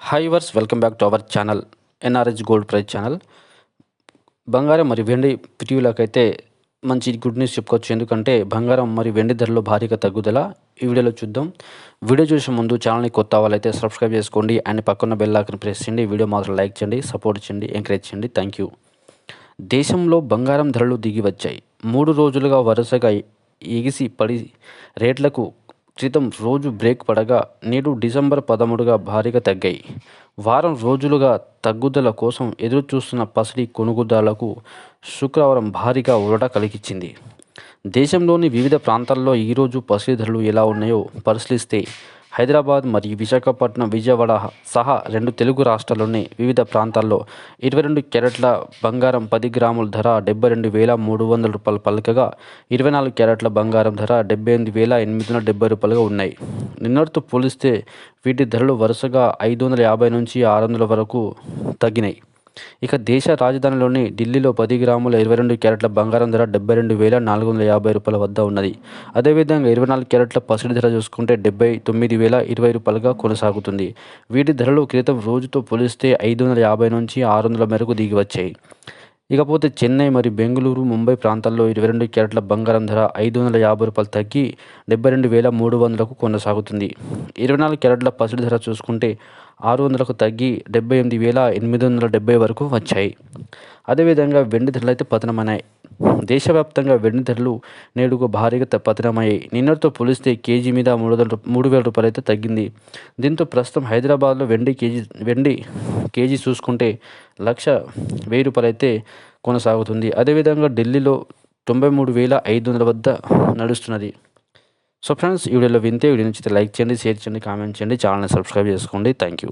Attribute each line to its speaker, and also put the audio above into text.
Speaker 1: Hi viewers welcome back to our channel NRH gold price channel. బంగారం మరియు వెండి ప్రియులకైతే మంచి గుడ్ న్యూస్ చెప్పుకోవచ్చు. ఎందుకంటే బంగారం మరియు వెండి ధరలో భారీగా తగ్గుదల ఈ వీడియోలో చూద్దాం. వీడియో చూసే ముందు ఛానల్ని కొత్త వాళ్ళైతే సబ్స్క్రైబ్ చేసుకోండి అండ్ పక్కన బెల్ ఐకాన్ ప్రెస్ చేయండి. వీడియో మాత్రం లైక్ చేయండి, సపోర్ట్ చేయండి, ఎంకరేజ్ చేయండి. Thank you. దేశంలో బంగారం ధరలు దిగి వచ్చాయి. 3 రోజులుగా వరుసగా ఎగిసి పడి రేట్లకు క్రితం రోజు బ్రేక్ పడగా నేడు డిసెంబర్ 13గా భారీగా తగ్గాయి. వారం రోజులుగా తగ్గుదల కోసం ఎదురు చూస్తున్న పసిడి కొనుగోలుదారులకు శుక్రవారం భారీగా ఊరట కలిగించింది. దేశంలోని వివిధ ప్రాంతాల్లో ఈరోజు పసిడి ధరలు ఎలా ఉన్నాయో పరిశీలిస్తే హైదరాబాద్ మరియు విశాఖపట్నం, విజయవాడ సహా 2 తెలుగు రాష్ట్రాల్లోని వివిధ ప్రాంతాల్లో 22 క్యారెట్ల బంగారం 10 గ్రాముల ధర 72,300 రూపాయలు పలకగా 24 క్యారెట్ల బంగారం ధర 78,870 రూపాయలుగా ఉన్నాయి. నిన్నటితో పోలిస్తే వీటి ధరలు వరుసగా 550 నుంచి 600 వరకు తగ్గినాయి. ఇక దేశ రాజధానిలోని ఢిల్లీలో 10 గ్రాముల 22 క్యారెట్ల బంగారం ధర 72,450 రూపాయల వద్ద ఉన్నది. అదేవిధంగా 24 క్యారెట్ల పసిడి ధర చూసుకుంటే 79,020 రూపాయలుగా కొనసాగుతుంది. వీటి ధరలు క్రితం రోజుతో పోలిస్తే 550 నుంచి 600 మేరకు దిగి వచ్చాయి. ఇకపోతే చెన్నై మరియు బెంగళూరు, ముంబై ప్రాంతాల్లో 22 క్యారెట్ల బంగారం ధర 550 రూపాయలు తగ్గి 72,300కు కొనసాగుతుంది. 24 క్యారెట్ల పసిడి ధర చూసుకుంటే 600కు తగ్గి 78,870 వరకు వచ్చాయి. అదేవిధంగా వెండి ధరలు అయితే పతనమయ్యాయి. దేశవ్యాప్తంగా వెండి ధరలు నేడుకు భారీగా పతనమయ్యాయి. నిన్నటితో పోలిస్తే కేజీ మీద 3,000 రూపాయలు అయితే తగ్గింది. దీంతో ప్రస్తుతం హైదరాబాద్లో వెండి కేజీ చూసుకుంటే 1,10,000 రూపాయలు అయితే కొనసాగుతుంది. అదేవిధంగా ఢిల్లీలో 93,500 వద్ద నడుస్తున్నది. సో ఫ్రెండ్స్, ఈ వీడియోలో వీడియో నచ్చితే లైక్ చేయండి, షేర్ చేయండి, కామెంట్ చేయండి, ఛానల్ని సబ్స్క్రైబ్ చేసుకోండి. Thank you.